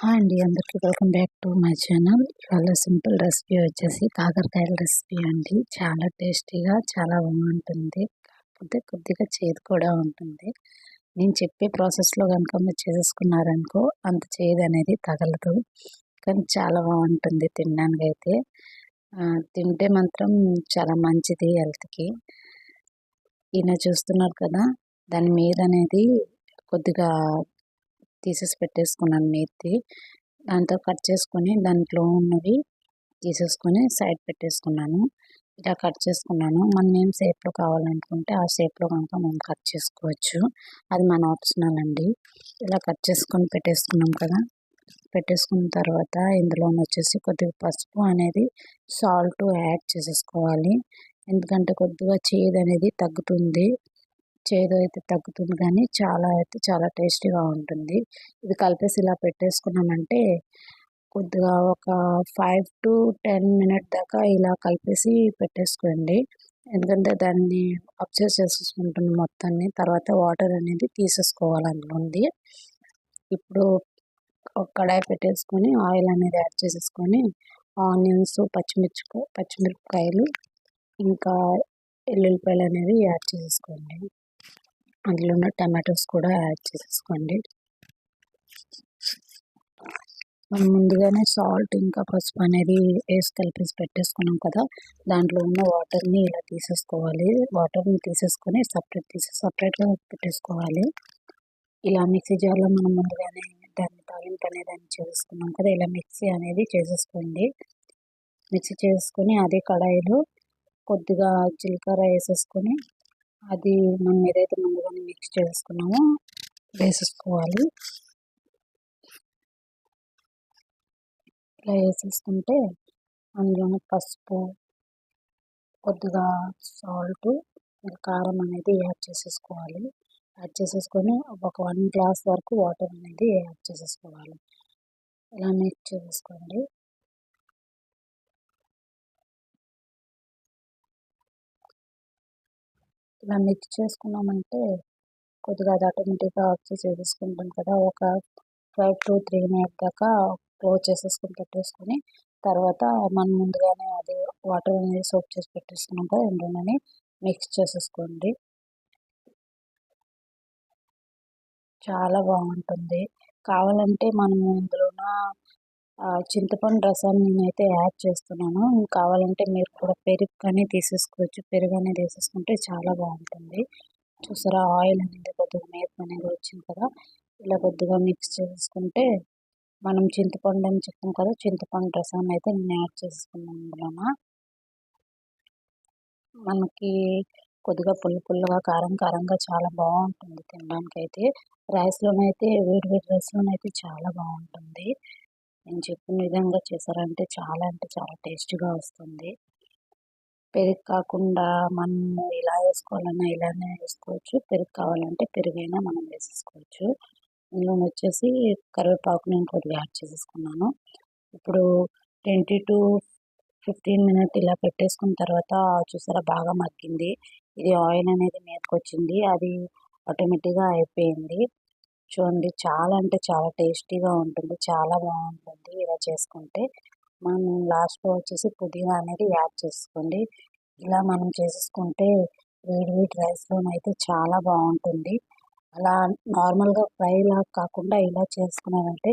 Hi అండి, అందరికీ welcome back to my channel. ఇవాళ సింపుల్ రెసిపీ వచ్చేసి కాకరకాయల రెసిపీ అండి. చాలా టేస్టీగా చాలా బాగుంటుంది. కాకపోతే కొద్దిగా చేదు కూడా ఉంటుంది. నేను చెప్పే ప్రాసెస్లో కనుక మీరు చేసుకున్నారనుకో అంత చేదు అనేది తగలదు, కానీ చాలా బాగుంటుంది తినడానికి అయితే. తింటే మాత్రం చాలా మంచిది హెల్త్కి. ఈయన చూస్తున్నారు కదా, దాని మీద అనేది కొద్దిగా తీసేసి పెట్టేసుకున్నాను మెత్తి. దాంతో కట్ చేసుకొని దాంట్లో ఉన్నవి తీసేసుకొని సైడ్ పెట్టేసుకున్నాను. ఇలా కట్ చేసుకున్నాను. మనం ఏం షేప్లో కావాలనుకుంటే ఆ షేప్లో కనుక మనం కట్ చేసుకోవచ్చు. అది మన ఆప్షనల్ అండి. ఇలా కట్ చేసుకొని పెట్టేసుకున్నాం కదా, పెట్టేసుకున్న తర్వాత ఇందులో వచ్చేసి కొద్దిగా పసుపు అనేది సాల్ట్ యాడ్ చేసేసుకోవాలి. ఎందుకంటే కొద్దిగా చేదు అనేది తగ్గుతుంది. చేదు అయితే తగ్గుతుంది, కానీ చాలా టేస్టీగా ఉంటుంది. ఇది కలిపేసి ఇలా పెట్టేసుకున్నామంటే కొద్దిగా ఒక 5 to 10 మినిట్ దాకా ఇలా కలిపేసి పెట్టేసుకోండి. ఎందుకంటే దాన్ని అబ్జర్వ్ చేసేసుకుంటుంది మొత్తాన్ని. తర్వాత వాటర్ అనేది తీసేసుకోవాలి అందులోండి. ఇప్పుడు ఒక కడాయి పెట్టేసుకొని ఆయిల్ అనేది యాడ్ చేసేసుకొని ఆనియన్స్, పచ్చిమిరపకాయలు ఇంకా ఎల్లుల్లిపాయలు అనేవి యాడ్ చేసేసుకోండి. అందులో ఉన్న టమాటోస్ కూడా యాడ్ చేసేసుకోండి. మనం ముందుగానే సాల్ట్ ఇంకా పసుపు అనేది వేసి కలిపేసి పెట్టేసుకున్నాం కదా, దాంట్లో ఉన్న వాటర్ని ఇలా తీసేసుకోవాలి. వాటర్ని తీసేసుకొని సపరేట్గా పెట్టేసుకోవాలి. ఇలా మిక్సీ జార్లో మనం ముందుగానే దాన్ని తాలింపు అనేది చేసుకున్నాం కదా, ఇలా మిక్సీ అనేది చేసేసుకోండి. మిక్సీ చేసుకొని అదే కడాయిలో కొద్దిగా జీలకర్ర వేసేసుకొని అది మనం ఏదైతే ముందుగానే మిక్స్ చేసుకున్నామో వేసేసుకోవాలి. ఇలా వేసేసుకుంటే అందులోనే పసుపు, కొద్దిగా సాల్ట్, కారం అనేది యాడ్ చేసేసుకోవాలి. యాడ్ చేసేసుకొని ఒక 1 గ్లాస్ వరకు వాటర్ అనేది యాడ్ చేసేసుకోవాలి. ఇలా మిక్స్ చేసుకోండి. ఇలా మిక్స్ చేసుకున్నామంటే కొద్దిగా అది ఆటోమేటిక్గా అబ్జర్వ్ చేసేసుకుంటాం కదా. ఒక 5 to 3 మినిట్ దాకా క్లోజ్ చేసేసుకొని పెట్టేసుకొని తర్వాత మనం ముందుగానే అది వాటర్ అనేది సోప్ చేసి పెట్టేసుకున్నాం కదా, ఇందులోనే మిక్స్ చేసేసుకోండి. చాలా బాగుంటుంది. కావాలంటే మనము ఇందులోన చింతపండు రసాన్ని నేనైతే యాడ్ చేస్తున్నాను. కావాలంటే మీరు కూడా పెరుగు కానీ తీసేసుకోవచ్చు. పెరుగు అనేది వేసేసుకుంటే చాలా బాగుంటుంది. చూసారా, ఆయిల్ అనేది కొద్దిగా మేత అనేది వచ్చింది కదా, ఇలా కొద్దిగా మిక్స్ చేసుకుంటే మనం చింతపండు అని చెప్పాం కదా, చింతపండు రసాన్ని అయితే నేను యాడ్ చేసుకున్నాను అందులోన. మనకి కొద్దిగా పుల్లగా కారంగా చాలా బాగుంటుంది తినడానికి అయితే. రైస్లోనైతే వేడి రైస్లోనైతే చాలా బాగుంటుంది. నేను చెప్పిన విధంగా చేశారంటే చాలా అంటే చాలా టేస్టీగా వస్తుంది. పెరుగు కాకుండా మనము ఇలా వేసుకోవాలన్నా ఇలానే వేసుకోవచ్చు. పెరుగు కావాలంటే పెరుగైనా మనం వేసేసుకోవచ్చు. ఇందులో వచ్చేసి కరివేపాకు నేను కొద్దిగా యాడ్ చేసేసుకున్నాను. ఇప్పుడు 20 to 15 మినిట్ ఇలా పెట్టేసుకున్న తర్వాత చూసారా, బాగా మగ్గింది. ఇది ఆయిల్ అనేది మీదకొచ్చింది, అది ఆటోమేటిక్గా అయిపోయింది. చూడండి, చాలా అంటే చాలా టేస్టీగా ఉంటుంది. చాలా బాగుంటుంది ఇలా చేసుకుంటే. మనం లాస్ట్లో వచ్చేసి పుదీనా అనేది యాడ్ చేసుకోండి. ఇలా మనం చేసేసుకుంటే వేడి రైస్లోనైతే చాలా బాగుంటుంది. అలా నార్మల్గా ఫ్రై లాగా కాకుండా ఇలా చేసుకున్నారంటే